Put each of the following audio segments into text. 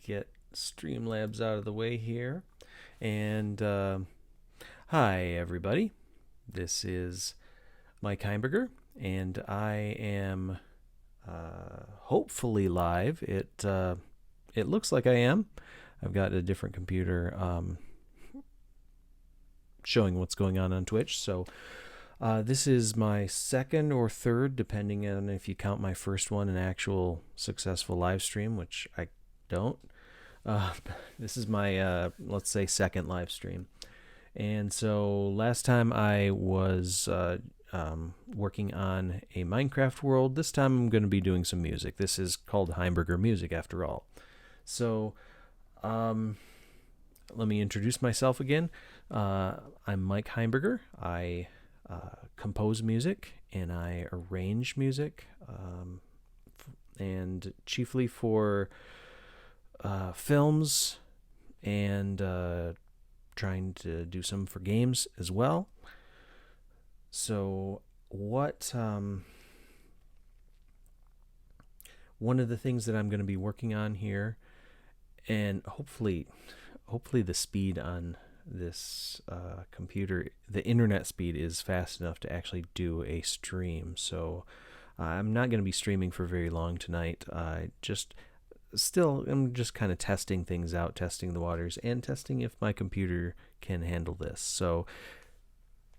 get Streamlabs out of the way here. And hi, everybody. This is Mike Heimberger, and I am hopefully live. It looks like I am. I've got a different computer showing what's going on Twitch. So this is my second or third, depending on if you count my first one, an actual successful live stream, which I don't. This is my, let's say, second live stream. And so last time I was working on a Minecraft world. This time I'm going to be doing some music. This is called Heimberger Music, after all. So let me introduce myself again. I'm Mike Heimberger. I compose music and I arrange music, and chiefly for films, and trying to do some for games as well. So what one of the things that I'm going to be working on here, and hopefully the speed on this computer, the internet speed, is fast enough to actually do a stream. So I'm not going to be streaming for very long tonight. I'm just kind of testing things out, testing the waters, and testing if my computer can handle this. So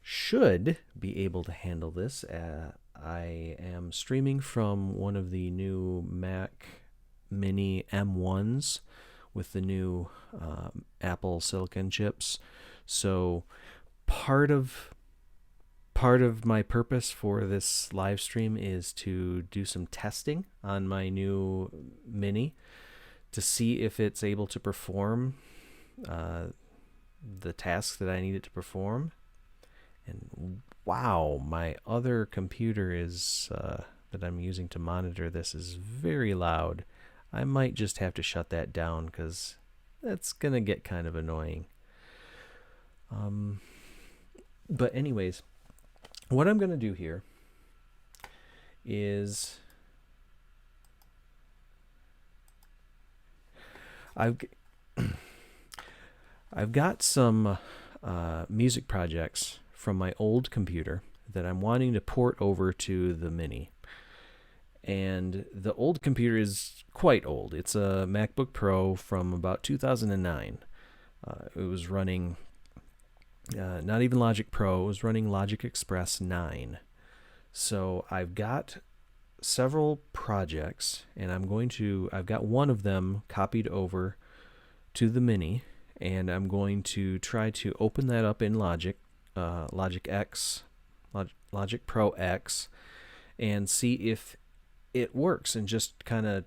should be able to handle this. I am streaming from one of the new Mac Mini M1s with the new Apple Silicon chips. So part of my purpose for this live stream is to do some testing on my new Mini to see if it's able to perform the tasks that I need it to perform. And wow, my other computer is that I'm using to monitor this is very loud. I might just have to shut that down because that's going to get kind of annoying. But anyways, what I'm going to do here is I've got some music projects from my old computer that I'm wanting to port over to the Mini. And the old computer is quite old. It's a MacBook Pro from about 2009. It was running not even Logic Pro, it was running Logic Express 9. So I've got several projects, and I've got one of them copied over to the Mini, and I'm going to try to open that up in Logic Pro X, and see if it works, and just kind of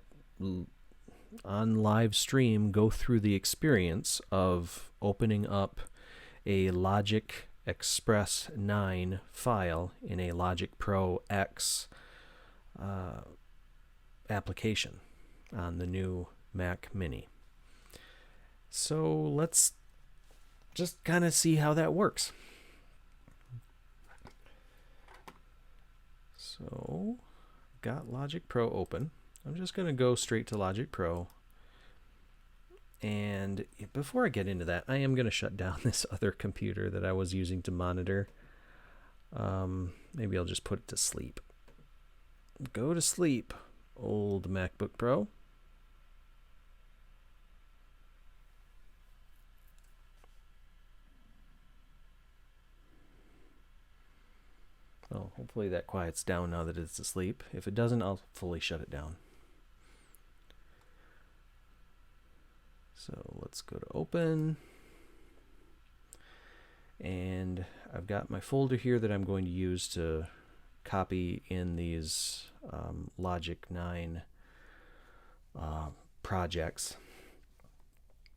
on live stream go through the experience of opening up a Logic Express 9 file in a Logic Pro X application on the new Mac Mini. So let's just kind of see how that works. So got Logic Pro open. I'm just going to go straight to Logic Pro. And before I get into that, I am going to shut down this other computer that I was using to monitor. Maybe I'll just put it to sleep. Go to sleep, old MacBook Pro. Well, hopefully that quiets down now that it's asleep. If it doesn't, I'll fully shut it down. So let's go to open. And I've got my folder here that I'm going to use to copy in these Logic 9 projects.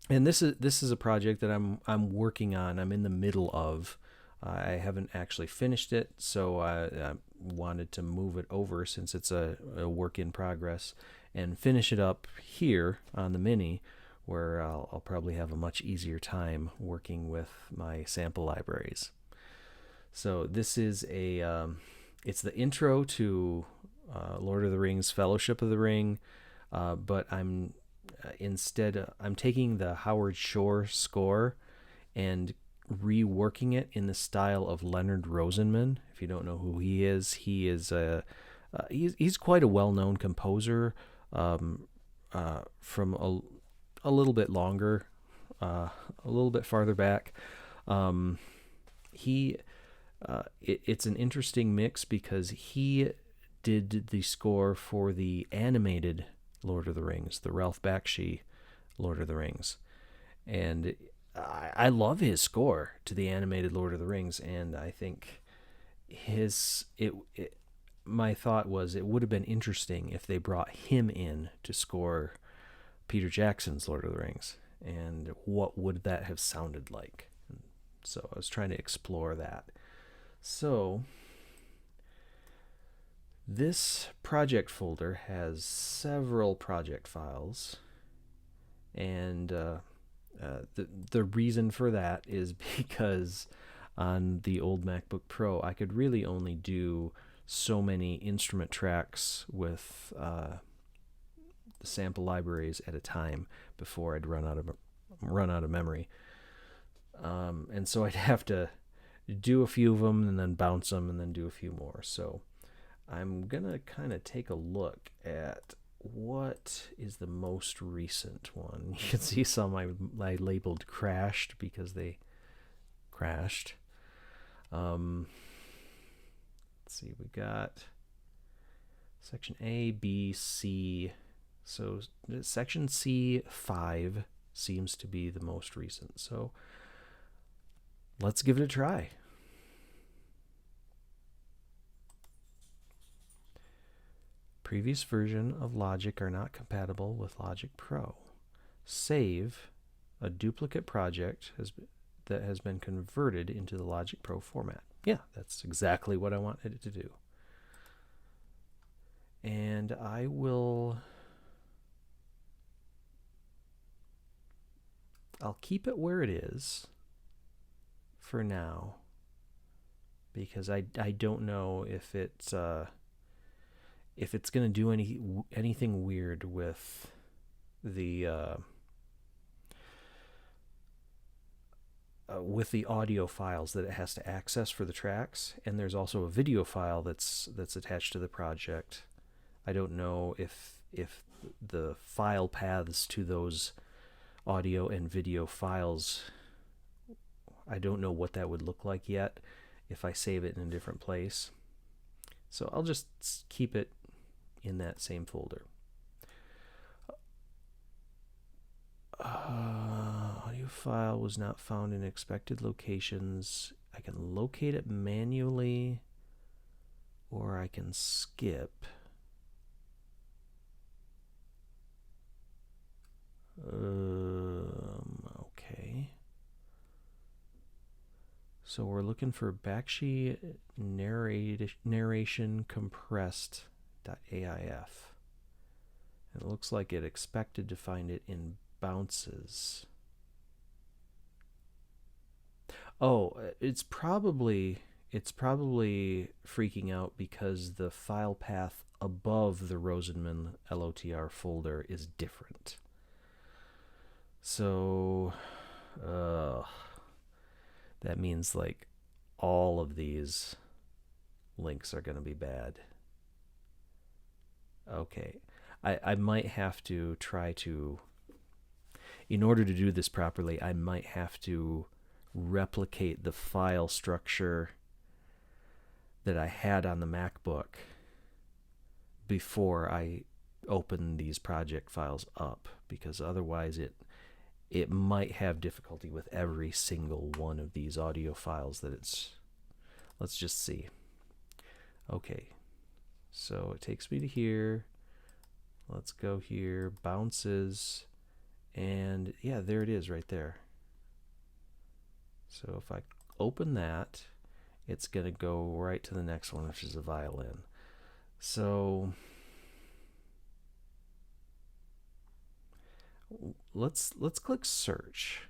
And this is a project that I'm working on. I'm in the middle of. I haven't actually finished it, so I wanted to move it over since it's a work in progress and finish it up here on the Mini, where I'll probably have a much easier time working with my sample libraries. So this is it's the intro to Lord of the Rings, Fellowship of the Ring, but I'm instead, I'm taking the Howard Shore score and reworking it in the style of Leonard Rosenman. If you don't know who he is he's quite a well-known composer from a little bit longer, a little bit farther back. It's an interesting mix because he did the score for the animated Lord of the Rings, the Ralph Bakshi Lord of the Rings, and I love his score to the animated Lord of the Rings, and I think my thought was it would have been interesting if they brought him in to score Peter Jackson's Lord of the Rings, and what would that have sounded like? So I was trying to explore that. So this project folder has several project files, and the reason for that is because on the old MacBook Pro, I could really only do so many instrument tracks with the sample libraries at a time before I'd run out of memory. And so I'd have to do a few of them and then bounce them and then do a few more. So I'm gonna kind of take a look at what is the most recent one. You can see some I labeled crashed because they crashed. Let's see, we got section A, B, C. So section C5 seems to be the most recent. So let's give it a try. Previous version of Logic are not compatible with Logic Pro. Save a duplicate project that has been converted into the Logic Pro format. Yeah, that's exactly what I wanted it to do. And I'll keep it where it is for now, because I don't know if it's going to do anything weird with the audio files that it has to access for the tracks, and there's also a video file that's attached to the project. I don't know if the file paths to those audio and video files, I don't know what that would look like yet if I save it in a different place. So I'll just keep it in that same folder. Audio file was not found in expected locations. I can locate it manually, or I can skip. Okay. So we're looking for Bakshi narration compressed.aif. And it looks like it expected to find it in bounces. Oh, it's probably freaking out because the file path above the Rosenman LOTR folder is different. So that means like all of these links are going to be bad. Okay. I might have to try to, in order to do this properly, I might have to replicate the file structure that I had on the MacBook before I open these project files up, because otherwise it might have difficulty with every single one of these audio files that it's. Let's just see. Okay, so it takes me to here. Let's go here, bounces, and yeah, there it is right there. So if I open that, it's going to go right to the next one, which is a violin. So let's click search.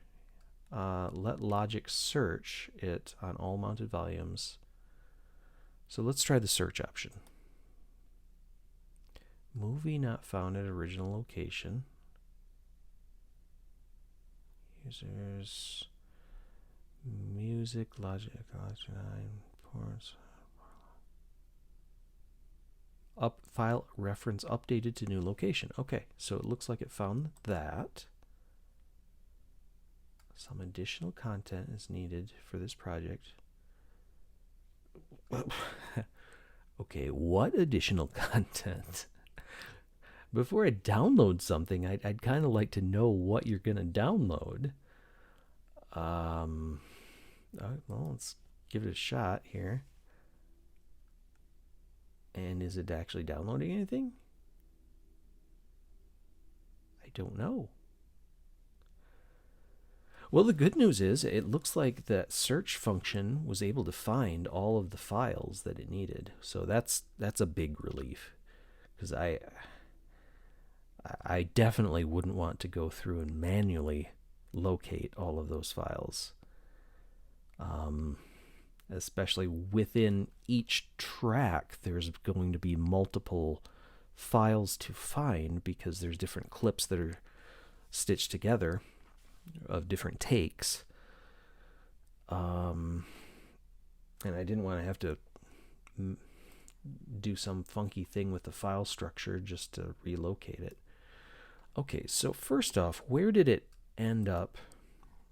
Let Logic search it on all mounted volumes. So let's try the search option. Movie not found at original location. Users, music, logic, ports. Up file reference updated to new location. Okay, so it looks like it found that. Some additional content is needed for this project. Okay, what additional content? Before I download something, I'd kind of like to know what you're going to download. Well, let's give it a shot here. And is it actually downloading anything? I don't know. Well, the good news is it looks like that search function was able to find all of the files that it needed. So that's a big relief, because I definitely wouldn't want to go through and manually locate all of those files. Especially within each track, there's going to be multiple files to find because there's different clips that are stitched together of different takes. And I didn't want to have to do some funky thing with the file structure just to relocate it. Okay, so first off, where did it end up?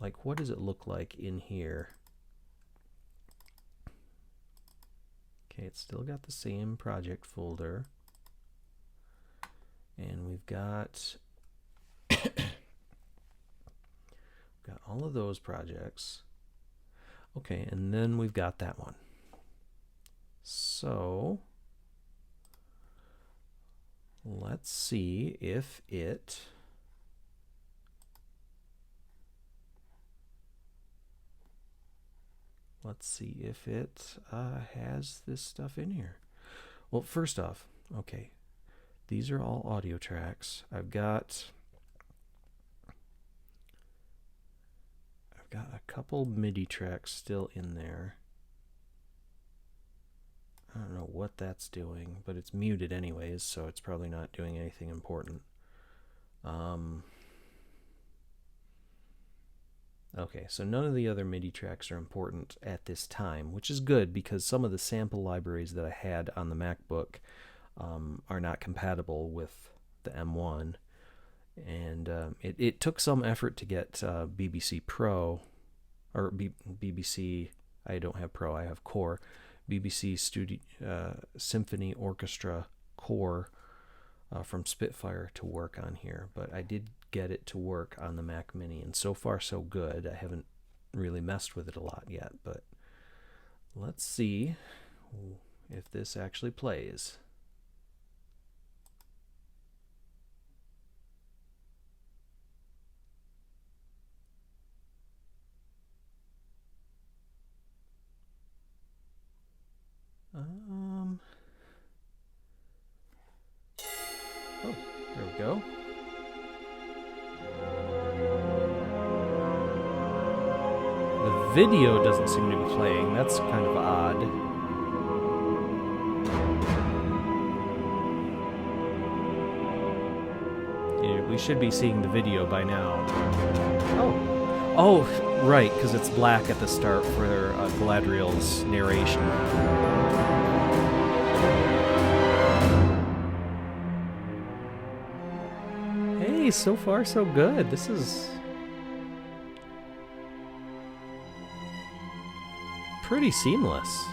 Like, what does it look like in here? Okay, it's still got the same project folder. And we've got got all of those projects. Okay, and then we've got that one. So let's see if it has this stuff in here. Well, first off, okay, these are all audio tracks. I've got a couple MIDI tracks still in there. I don't know what that's doing, but it's muted anyways, so it's probably not doing anything important. Okay, so none of the other MIDI tracks are important at this time, which is good because some of the sample libraries that I had on the MacBook are not compatible with the M1. And it took some effort to get BBC Pro, or BBC, I don't have Pro, I have Core, BBC Studio Symphony Orchestra Core from Spitfire to work on here. But I did get it to work on the Mac Mini, and so far so good. I haven't really messed with it a lot yet, but let's see if this actually plays. Oh, there we go. The video doesn't seem to be playing. That's kind of odd. Yeah, we should be seeing the video by now. Oh, right, because it's black at the start for Galadriel's narration. Hey, so far so good. This is pretty seamless.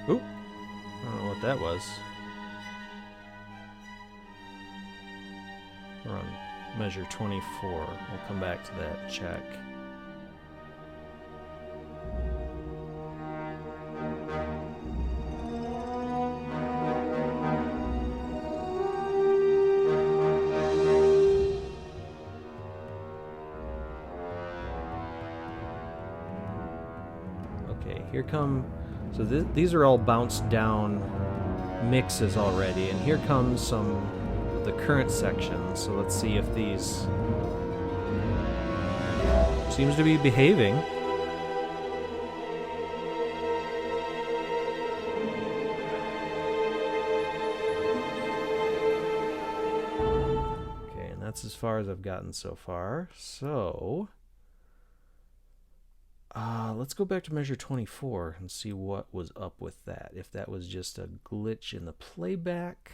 Oop. I don't know what that was. We're on measure 24. We'll come back to that check. Okay, here come... So these are all bounced down mixes already, and here comes some of the current sections. So let's see if these... Seems to be behaving. far as I've gotten so far. So let's go back to measure 24 and see what was up with that. If that was just a glitch in the playback,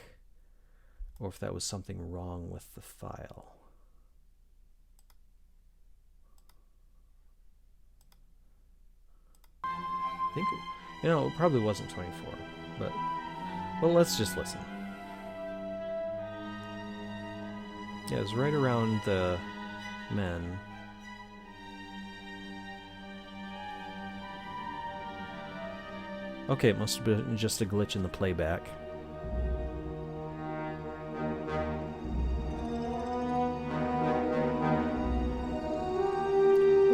or if that was something wrong with the file. I think, it probably wasn't 24, but well, let's just listen. Yeah, it was right around the men. Okay, it must have been just a glitch in the playback.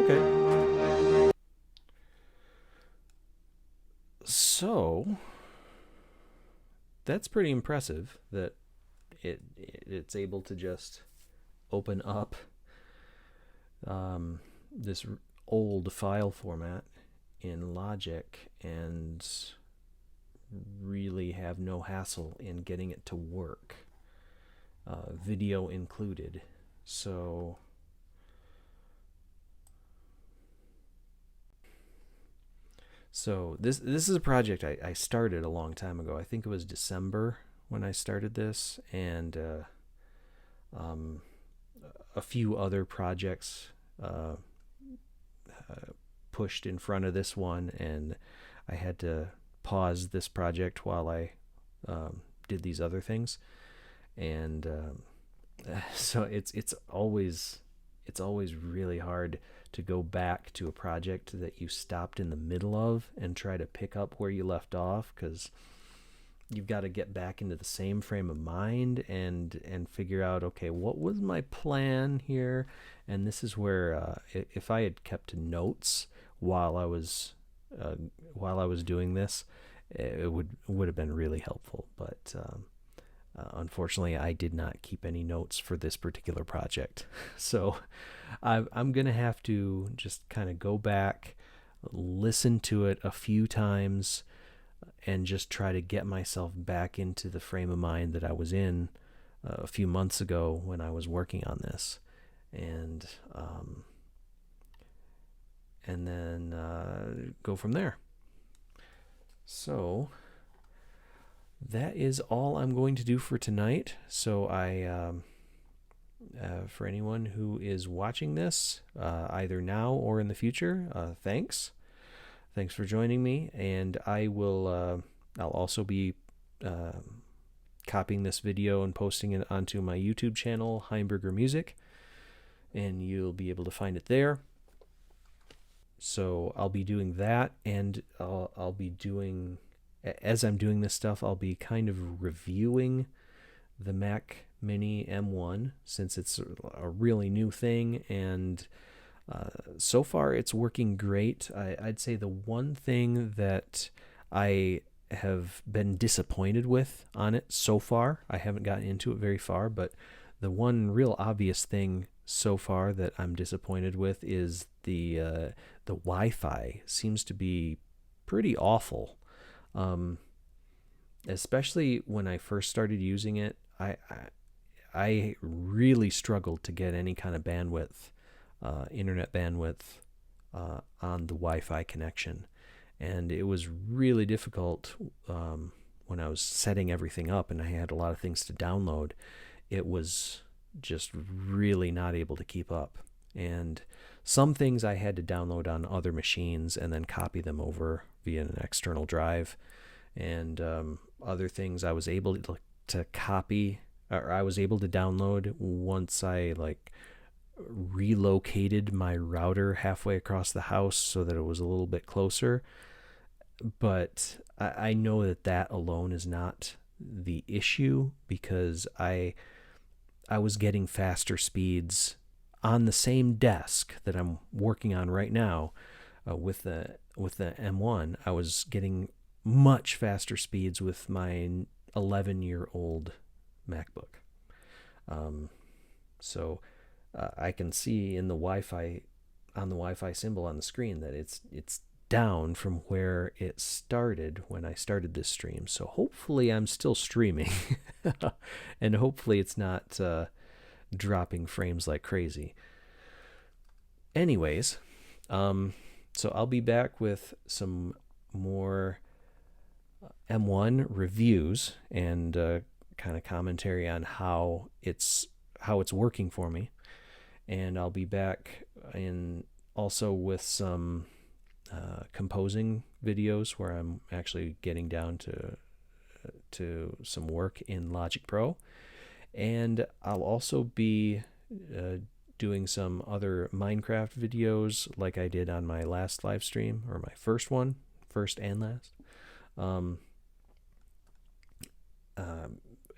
Okay. So, that's pretty impressive that it's able to just open up this old file format in Logic and really have no hassle in getting it to work, video included. So this is a project I started a long time ago. I think it was December when I started this, and a few other projects pushed in front of this one, and I had to pause this project while I did these other things. And so it's always really hard to go back to a project that you stopped in the middle of and try to pick up where you left off, because you've got to get back into the same frame of mind and figure out, okay, what was my plan here? And this is where if I had kept notes while I was doing this, it would have been really helpful. But unfortunately, I did not keep any notes for this particular project. So I'm going to have to just kind of go back, listen to it a few times, and just try to get myself back into the frame of mind that I was in a few months ago when I was working on this. And then go from there. So that is all I'm going to do for tonight. So for anyone who is watching this, either now or in the future, thanks for joining me. And I'll also be copying this video and posting it onto my YouTube channel, Heimberger Music, and you'll be able to find it there. So I'll be doing that, and I'll be doing, as I'm doing this stuff, I'll be kind of reviewing the Mac Mini M1, since it's a really new thing, and so far it's working great. I'd say the one thing that I have been disappointed with on it so far, I haven't gotten into it very far, but the one real obvious thing so far that I'm disappointed with is the Wi-Fi seems to be pretty awful. Especially when I first started using it, I really struggled to get any kind of bandwidth, internet bandwidth, on the Wi-Fi connection, and it was really difficult when I was setting everything up and I had a lot of things to download. It was just really not able to keep up, and some things I had to download on other machines and then copy them over via an external drive, and other things I was able to copy, or I was able to download once I relocated my router halfway across the house so that it was a little bit closer. But I know that alone is not the issue, because I was getting faster speeds on the same desk that I'm working on right now with the M1. I was getting much faster speeds with my 11-year-old MacBook. So I can see in the Wi-Fi, on the Wi-Fi symbol on the screen, that it's down from where it started when I started this stream. So hopefully I'm still streaming, and hopefully it's not dropping frames like crazy. Anyways, so I'll be back with some more M1 reviews and kind of commentary on how it's working for me. And I'll be back in also with some composing videos where I'm actually getting down to some work in Logic Pro. And I'll also be doing some other Minecraft videos like I did on my last live stream, or my first and last.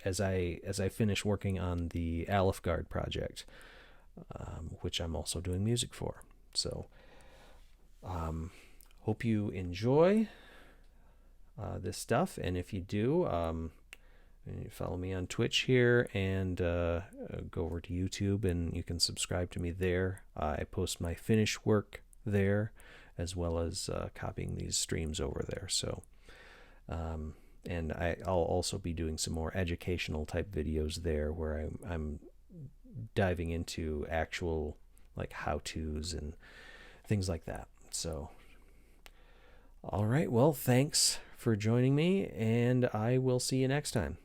As I finish working on the Aleph Guard project, which I'm also doing music for. So hope you enjoy this stuff, and if you do, follow me on Twitch here, and go over to YouTube, and you can subscribe to me there. I post my finished work there, as well as copying these streams over there. So and I'll also be doing some more educational type videos there, where I'm diving into actual like how-tos and things like that. So all right, well, thanks for joining me, and I will see you next time.